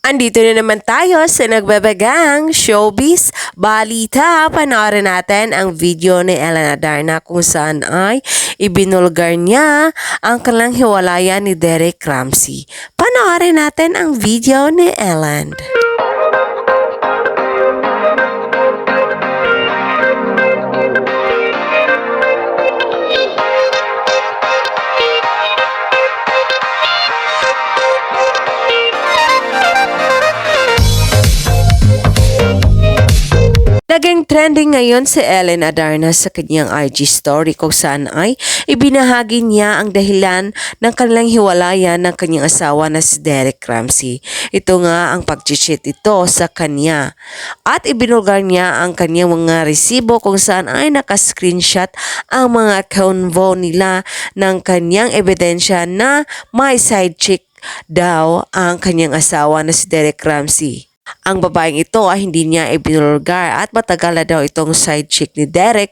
Andito na naman tayo sa nagbabagang showbiz balita. Panoorin natin ang video ni Ellen Adarna kung saan ay ibinulgar niya ang kanilang hiwalayan ni Derek Ramsey. Panoorin natin ang video ni Ellen. Naging trending ngayon si Ellen Adarna sa kanyang IG story kung saan ay ibinahagi niya ang dahilan ng kanilang hiwalayan ng kanyang asawa na si Derek Ramsey. Ito nga ang pag-cheat ito sa kanya. At ibinulgar niya ang kanyang mga resibo kung saan ay naka-screenshot ang mga convo nila ng kanyang ebidensya na may side chick daw ang kanyang asawa na si Derek Ramsey. Ang babaeng ito ay hindi niya ibinulgar at matagal na daw itong side chick ni Derek.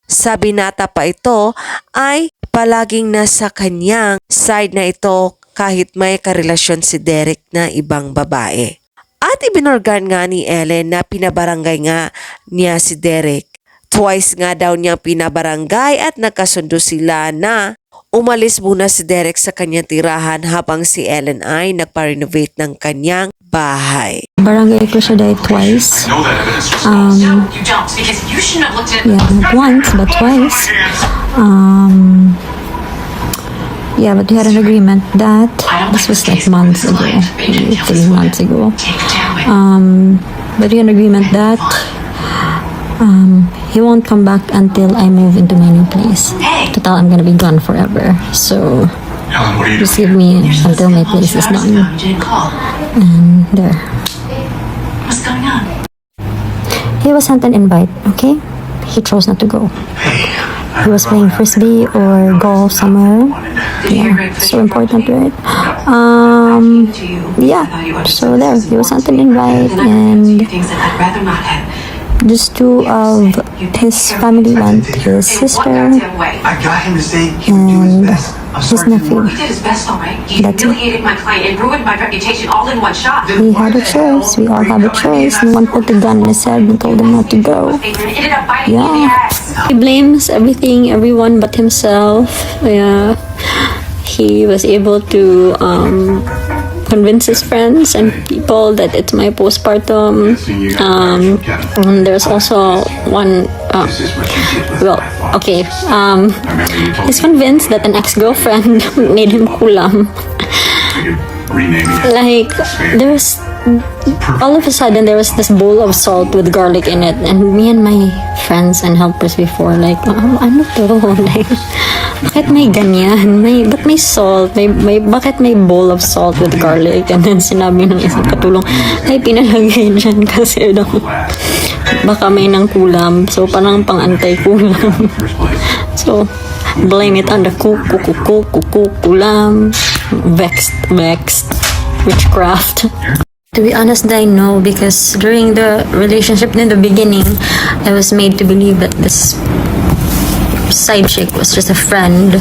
Sa binata pa ito ay palaging nasa kanyang side na ito kahit may karelasyon si Derek na ibang babae. At ibinulgar nga ni Ellen na pinabarangay nga niya si Derek. Twice nga daw niyang pinabarangay at nagkasundo sila na umalis muna si Derek sa kanyang tirahan habang si Ellen ay nagpa-renovate ng kanyang bahay. Barangay ko siya dahil twice. Not once, but twice. But we had an agreement that this was like months ago, maybe 3 months ago. But we had an agreement that he won't come back until I move into my new place. Total, I'm gonna be gone forever. So just give me until my place is done. And there. What's going on? He was sent an invite, okay? He chose not to go. He was playing frisbee or golf somewhere. Yeah, so important, right? So there, he was sent an invite and just 2 of his family went, his sister and his nephew. That's it. We had a choice. We all have a choice. No one put a gun in his head and told him not to go. Yeah. He blames everything, everyone but himself. Yeah. He was able to convince his friends and people that it's my postpartum. And there's also one. He's convinced that an ex-girlfriend made him kulam. Like, there's all of a sudden there was this bowl of salt with garlic in it, and me and my friends and helpers before, like, ano to? Like, bakit may ganyan? Ba't may salt? Bakit may bowl of salt with garlic? And then sinabi ng isang katulong, ay, pinalagay dyan kasi daw baka may nang kulam. So, parang pang-antay kulam. So, blame it on the kulam. Vexed. Witchcraft. To be honest, I know, because during the relationship in the beginning, I was made to believe that this side chick was just a friend,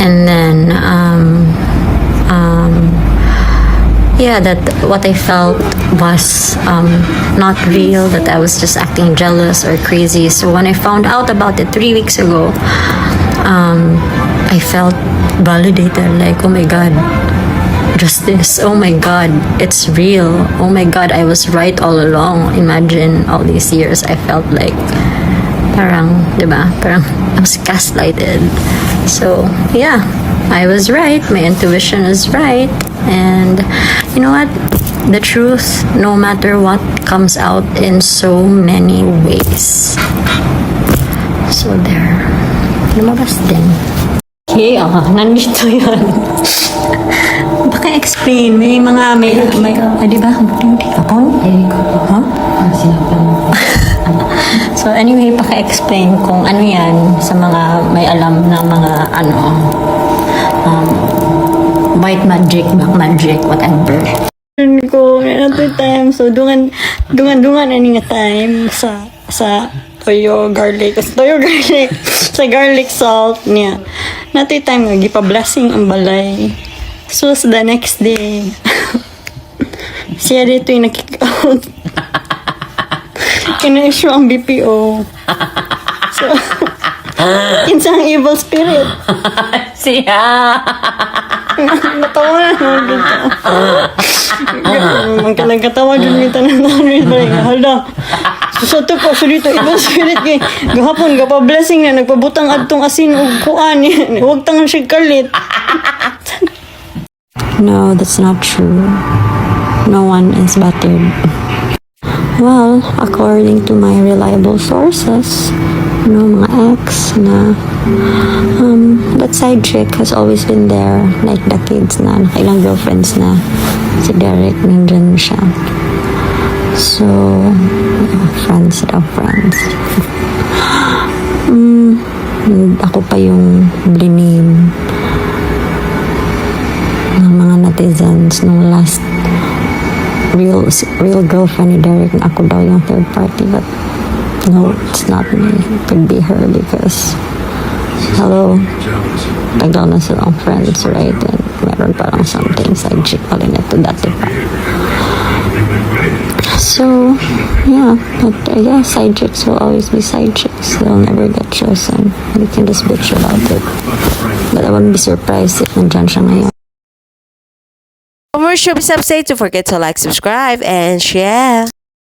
and then that what I felt was not real, that I was just acting jealous or crazy. So when I found out about it 3 weeks ago, I felt validated, like, oh my god, justice, oh my god, it's real, oh my god, I was right all along. Imagine all these years I felt like parang, diba? Parang I was gaslighted. So yeah, I was right, my intuition is right, and you know what? The truth, no matter what, comes out in so many ways. So there, lumabas din. Okay, nandito yun. Baka explain, may di ba? Hindi ka po? Huh? So anyway, baka-explain kung ano yan sa mga may alam na mga white magic, black magic, whatever. Ko another time, so dungan ani nga time sa toyo garlic sa garlic salt niya. Natay time nga gipa-blessing ang balay. So the next day Siya dito yung nakik-out. Kina-issue ang BPO. So, kinsang evil spirit. Siya. Natawa na naman dito. Magkatawa dyan kita na namin. Hala. So to po, so dito, evil spirit kay gahapon, gapa-blessing na, nagpabutang adtong asin o kuan. Huwag tangan siya kalit. No, that's not true. No one is battered. Well, according to my reliable sources, mga ex na that side chick has always been there, like decades na, nakailang girlfriends na si Derek, nandyan siya. So, friends daw, friends. Ako pa yung blinim ng mga netizens nung last real girlfriend ni Derek na ako daw yung third party, but no, it's not me. It could be her because hello, tagal na silang friends, right? And meron parang something side chick pala nito dati pa. So, yeah, but I guess side chicks will always be side chicks. They'll never get chosen. We can just bitch about it. But I wouldn't be surprised if nandyan siya ngayon. For more showbiz updates, don't forget to like, subscribe, and share.